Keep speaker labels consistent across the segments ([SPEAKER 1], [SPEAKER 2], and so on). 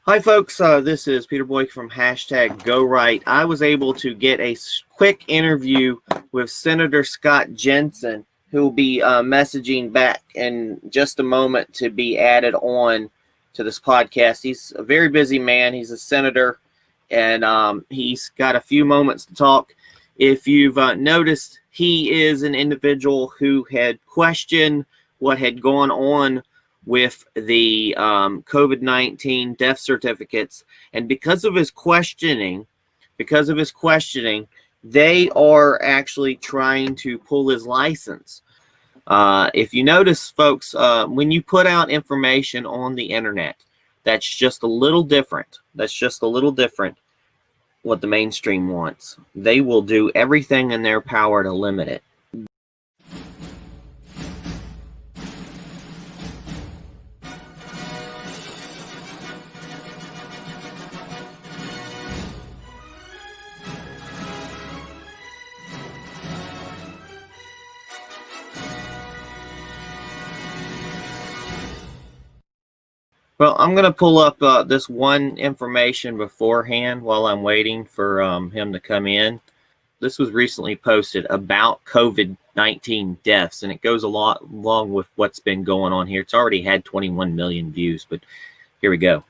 [SPEAKER 1] Hi folks, this is Peter Boyk from #GoRight. I was able to get a quick interview with Senator Scott Jensen, who will be messaging back in just a moment to be added on to this podcast. He's a very busy man. He's a senator, and he's got a few moments to talk. If you've noticed, he is an individual who had questioned what had gone on with the COVID-19 death certificates, and because of his questioning, they are actually trying to pull his license. If you notice, folks, when you put out information on the internet, that's just a little different. What the mainstream wants. They will do everything in their power to limit it. Well, I'm going to pull up this one information beforehand while I'm waiting for him to come in. This was recently posted about COVID-19 deaths, and it goes a lot along with what's been going on here. It's already had 21 million views, but here we go.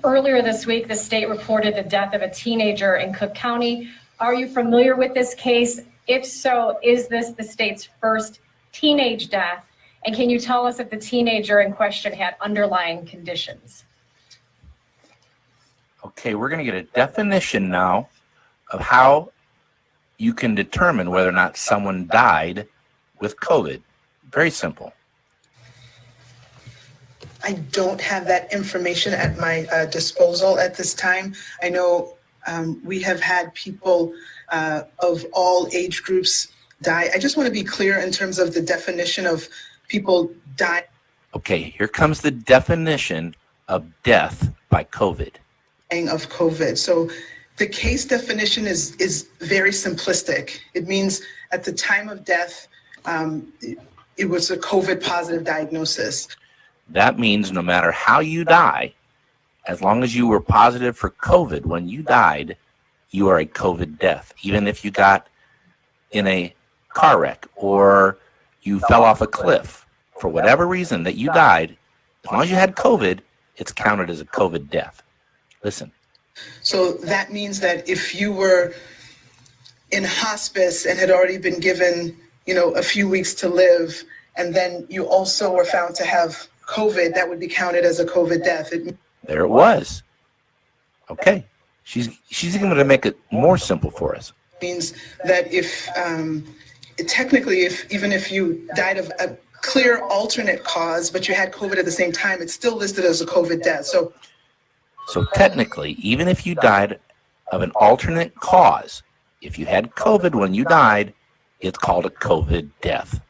[SPEAKER 2] Earlier this week, the state reported the death of a teenager in Cook County. Are you familiar with this case? If so, is this the state's first teenage death? And can you tell us if the teenager in question had underlying conditions?
[SPEAKER 3] Okay, we're going to get a definition now of how you can determine whether or not someone died with COVID. Very simple.
[SPEAKER 4] I don't have that information at my disposal at this time. I know we have had people of all age groups die. I just want to be clear in terms of the definition of people die.
[SPEAKER 3] Okay, here comes the definition of death by COVID.
[SPEAKER 4] Of COVID. So the case definition is very simplistic. It means at the time of death, it was a COVID positive diagnosis.
[SPEAKER 3] That means no matter how you die, as long as you were positive for COVID when you died, you are a COVID death. Even if you got in a car wreck or you fell off a cliff, for whatever reason that you died, as long as you had COVID, it's counted as a COVID death. Listen.
[SPEAKER 4] So that means that if you were in hospice and had already been given, a few weeks to live, and then you also were found to have COVID, that would be counted as a COVID death.
[SPEAKER 3] There it was. Okay. She's going to make it more simple for us.
[SPEAKER 4] Means that if technically, even if you died of a clear alternate cause, but you had COVID at the same time, it's still listed as a COVID death. So
[SPEAKER 3] technically, even if you died of an alternate cause, if you had COVID when you died, it's called a COVID death.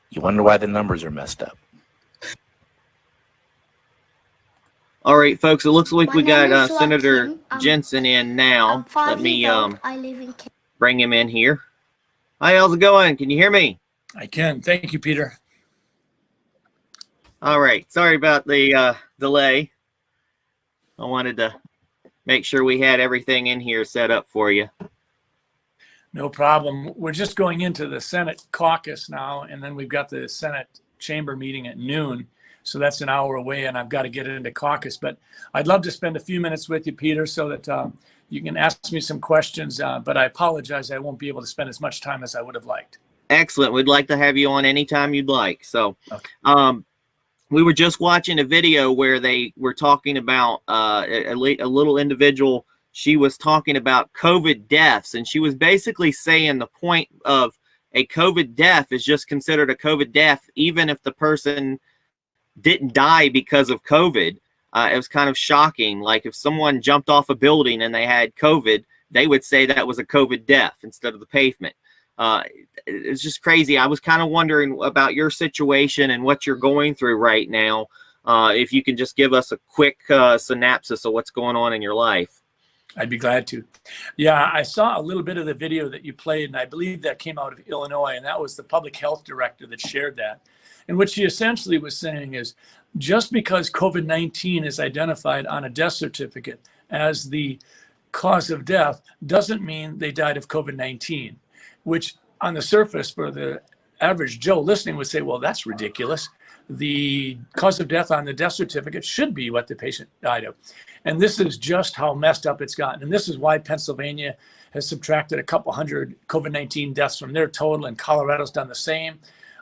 [SPEAKER 3] You wonder why the numbers are messed up.
[SPEAKER 1] All right, folks, it looks like we got Senator Jensen in now. Let me bring him in here. Hi, how's it going? Can you hear me?
[SPEAKER 5] I can. Thank you, Peter.
[SPEAKER 1] All right. Sorry about the delay. I wanted to make sure we had everything in here set up for you.
[SPEAKER 5] No problem. We're just going into the Senate caucus now, and then we've got the Senate chamber meeting at noon. So that's an hour away, and I've got to get into caucus. But I'd love to spend a few minutes with you, Peter, so that you can ask me some questions. But I apologize, I won't be able to spend as much time as I would have liked.
[SPEAKER 1] Excellent. We'd like to have you on anytime you'd like. So we were just watching a video where they were talking about a little individual. She was talking about COVID deaths, and she was basically saying the point of a COVID death is just considered a COVID death, even if the person didn't die because of COVID. It was kind of shocking. Like if someone jumped off a building and they had COVID, they would say that was a COVID death instead of the pavement. It's just crazy. I was kind of wondering about your situation and what you're going through right now. If you can just give us a quick synopsis of what's going on in your life.
[SPEAKER 5] I'd be glad to. Yeah, I saw a little bit of the video that you played, and I believe that came out of Illinois, and that was the public health director that shared that. And what she essentially was saying is just because COVID-19 is identified on a death certificate as the cause of death doesn't mean they died of COVID-19, which on the surface for the average Joe listening would say, well, that's ridiculous. The cause of death on the death certificate should be what the patient died of. And this is just how messed up it's gotten. And this is why Pennsylvania has subtracted a couple hundred COVID-19 deaths from their total, and Colorado's done the same.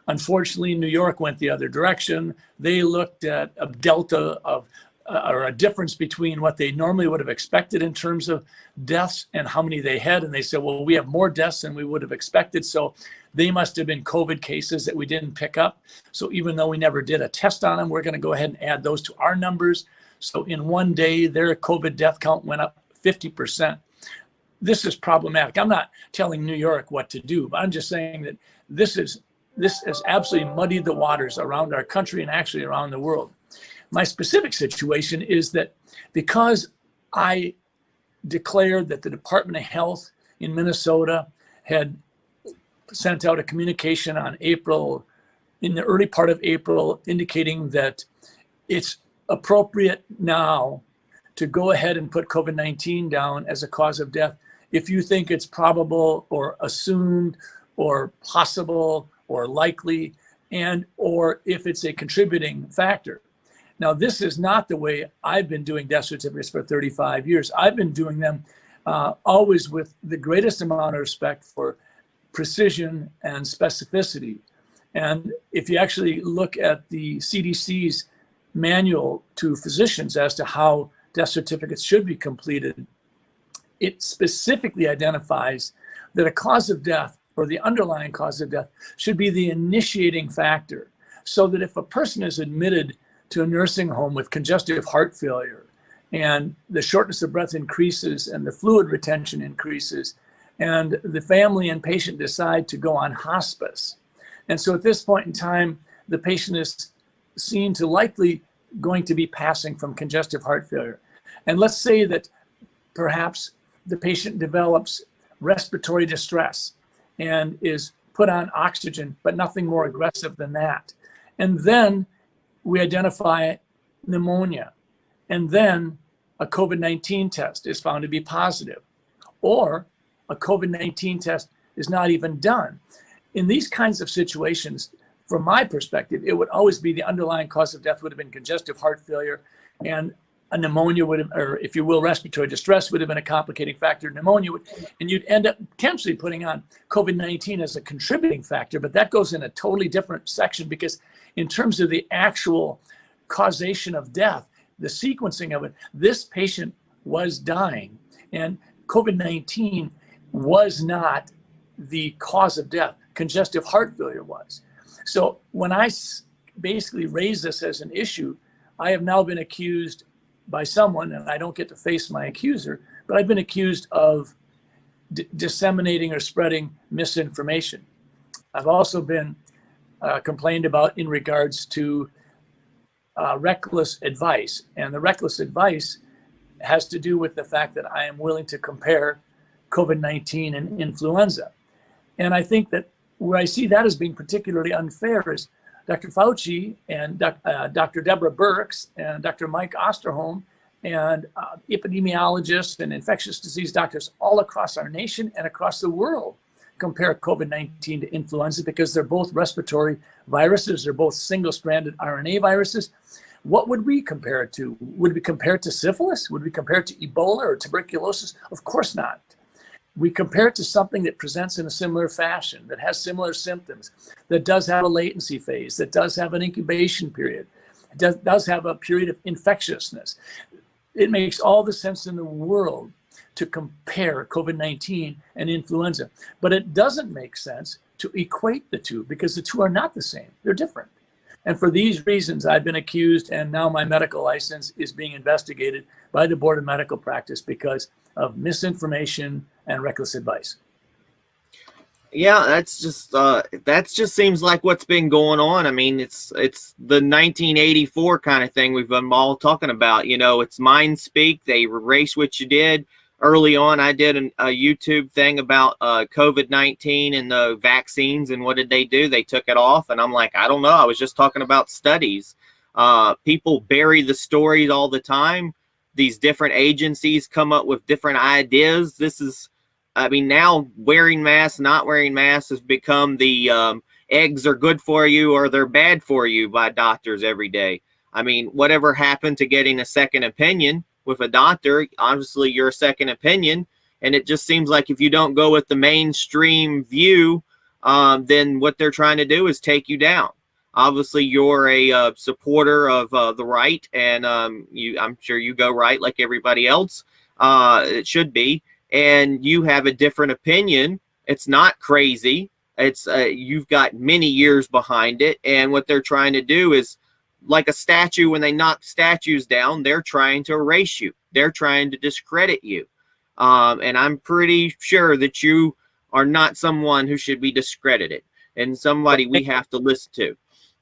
[SPEAKER 5] Unfortunately, New York went the other direction. They looked at a delta of, or a difference between what they normally would have expected in terms of deaths and how many they had. And they said, well, we have more deaths than we would have expected. So they must have been COVID cases that we didn't pick up. So even though we never did a test on them, we're going to go ahead and add those to our numbers. So in one day, their COVID death count went up 50%. This is problematic. I'm not telling New York what to do, but I'm just saying that this has absolutely muddied the waters around our country and actually around the world. My specific situation is that because I declared that the Department of Health in Minnesota had sent out a communication on April, in the early part of April, indicating that it's appropriate now to go ahead and put COVID-19 down as a cause of death if you think it's probable or assumed or possible or likely, and or if it's a contributing factor. Now, this is not the way I've been doing death certificates for 35 years. I've been doing them always with the greatest amount of respect for precision and specificity. And if you actually look at the CDC's manual to physicians as to how death certificates should be completed, it specifically identifies that a cause of death or the underlying cause of death should be the initiating factor. So that if a person is admitted to a nursing home with congestive heart failure and the shortness of breath increases and the fluid retention increases and the family and patient decide to go on hospice. And so at this point in time, the patient is seen to likely going to be passing from congestive heart failure. And let's say that perhaps the patient develops respiratory distress and is put on oxygen, but nothing more aggressive than that. And then we identify pneumonia. And then a COVID-19 test is found to be positive. Or a COVID-19 test is not even done. In these kinds of situations, from my perspective, it would always be the underlying cause of death would have been congestive heart failure, and a pneumonia would have, or if you will, respiratory distress would have been a complicating factor. Pneumonia would, and you'd end up potentially putting on COVID-19 as a contributing factor, but that goes in a totally different section because in terms of the actual causation of death, the sequencing of it, this patient was dying and COVID-19 was not the cause of death. Congestive heart failure was. So when I basically raise this as an issue, I have now been accused by someone, and I don't get to face my accuser, but I've been accused of disseminating or spreading misinformation. I've also been complained about in regards to reckless advice. And the reckless advice has to do with the fact that I am willing to compare COVID-19 and influenza. And I think that where I see that as being particularly unfair is Dr. Fauci and Dr. Deborah Birx and Dr. Mike Osterholm and epidemiologists and infectious disease doctors all across our nation and across the world compare COVID-19 to influenza because they're both respiratory viruses. They're both single-stranded RNA viruses. What would we compare it to? Would we compare it to syphilis? Would we compare it to Ebola or tuberculosis? Of course not. We compare it to something that presents in a similar fashion, that has similar symptoms, that does have a latency phase, that does have an incubation period, does have a period of infectiousness. It makes all the sense in the world to compare COVID-19 and influenza, but it doesn't make sense to equate the two because the two are not the same. They're different. And for these reasons, I've been accused, and now my medical license is being investigated by the Board of Medical Practice because of misinformation and reckless advice.
[SPEAKER 1] Yeah, that's just seems like what's been going on. I mean, it's the 1984 kind of thing we've been all talking about. You know, it's mind speak. They erase what you did. Early on, I did a YouTube thing about COVID-19 and the vaccines, and what did they do? They took it off, and I'm like, I don't know. I was just talking about studies. People bury the stories all the time. These different agencies come up with different ideas. This is, I mean, now wearing masks, not wearing masks has become the eggs are good for you or they're bad for you by doctors every day. I mean, whatever happened to getting a second opinion with a doctor? Obviously, you're a second opinion. And it just seems like if you don't go with the mainstream view, then what they're trying to do is take you down. Obviously, you're a supporter of the right, and I'm sure you go right like everybody else. It should be, and you have a different opinion. It's not crazy. It's you've got many years behind it, and what they're trying to do is, like a statue, when they knock statues down, they're trying to erase you. They're trying to discredit you, and I'm pretty sure that you are not someone who should be discredited, and somebody we have to listen to.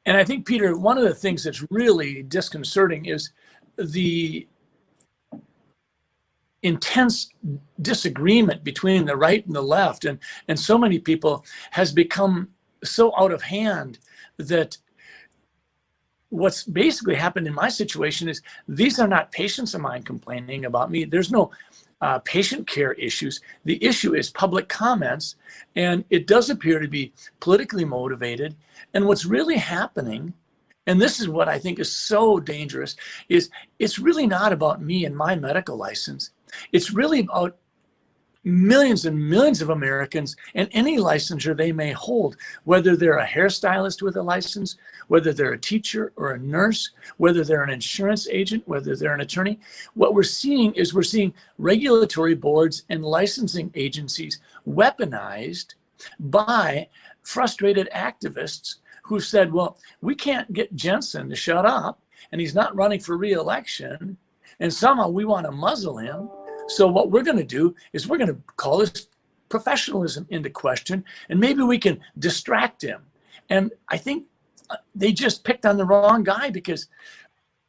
[SPEAKER 5] And I think, Peter, one of the things that's really disconcerting is the intense disagreement between the right and the left. And so many people has become so out of hand that what's basically happened in my situation is these are not patients of mine complaining about me. There's no patient care issues. The issue is public comments, and it does appear to be politically motivated. And what's really happening, and this is what I think is so dangerous, is it's really not about me and my medical license. It's really about millions and millions of Americans and any licensure they may hold, whether they're a hairstylist with a license, whether they're a teacher or a nurse, whether they're an insurance agent, whether they're an attorney. What we're seeing is we're seeing regulatory boards and licensing agencies weaponized by frustrated activists who said, well, we can't get Jensen to shut up, and he's not running for re-election, and somehow we want to muzzle him. So what we're going to do is we're going to call his professionalism into question, and maybe we can distract him. And I think they just picked on the wrong guy, because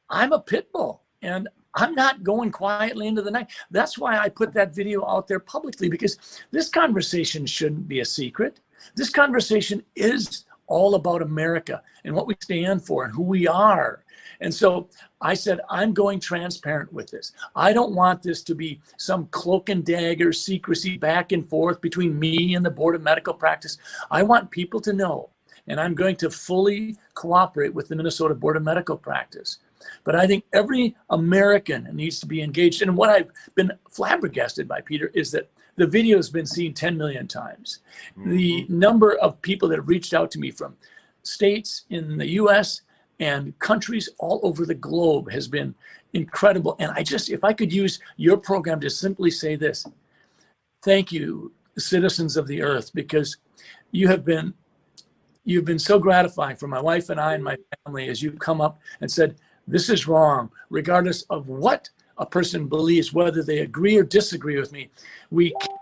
[SPEAKER 5] I'm a pit bull, and I'm not going quietly into the night. That's why I put that video out there publicly, because this conversation shouldn't be a secret. This conversation is all about America and what we stand for and who we are. And so I said, I'm going transparent with this. I don't want this to be some cloak and dagger secrecy back and forth between me and the Board of Medical Practice. I want people to know, and I'm going to fully cooperate with the Minnesota Board of Medical Practice. But I think every American needs to be engaged. And what I've been flabbergasted by, Peter, is that the video has been seen 10 million times. The number of people that have reached out to me from states in the US and countries all over the globe has been incredible. And I just, if I could use your program to simply say this: thank you, citizens of the earth, because you've been so gratifying for my wife and I and my family as you've come up and said, this is wrong, regardless of what a person believes, whether they agree or disagree with me. We can't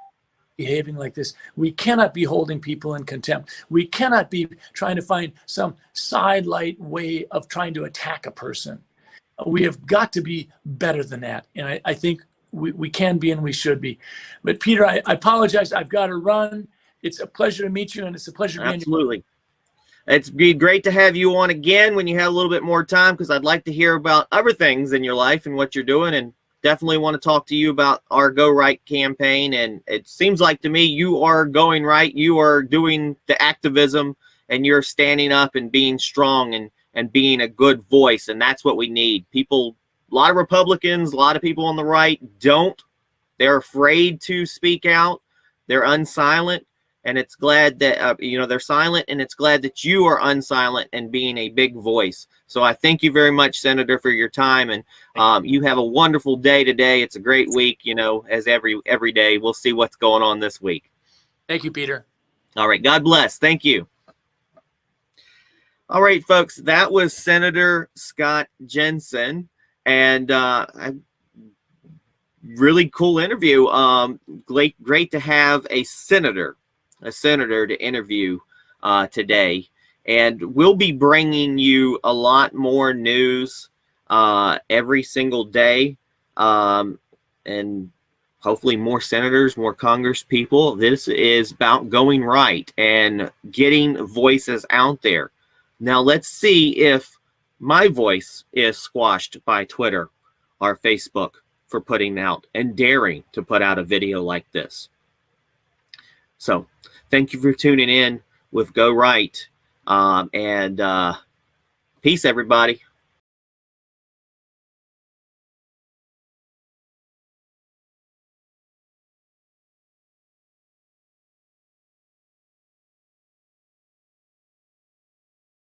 [SPEAKER 5] be behaving like this. We cannot be holding people in contempt. We cannot be trying to find some sidelight way of trying to attack a person. We have got to be better than that. And I think we can be, and we should be. But Peter, I apologize. I've got to run. It's a pleasure to meet you, and it's a pleasure being
[SPEAKER 1] Absolutely. It'd be great to have you on again when you have a little bit more time, because I'd like to hear about other things in your life and what you're doing, and definitely want to talk to you about our Go Right campaign. And it seems like to me you are going right. You are doing the activism, and you're standing up and being strong and being a good voice, and that's what we need. People, a lot of Republicans, a lot of people on the right don't. They're afraid to speak out. They're unsilent. And it's glad that, they're silent, and it's glad that you are unsilent and being a big voice. So I thank you very much, Senator, for your time. And you have a wonderful day today. It's a great week, as every day. We'll see what's going on this week.
[SPEAKER 5] Thank you, Peter.
[SPEAKER 1] All right. God bless. Thank you. All right, folks. That was Senator Scott Jensen. And really cool interview. Great to have a senator to interview today, and we'll be bringing you a lot more news every single day, and hopefully more senators, more Congress people. This is about going right and getting voices out there. Now let's see if my voice is squashed by Twitter or Facebook for putting out and daring to put out a video like this. So thank you for tuning in with Go Right, and peace, everybody.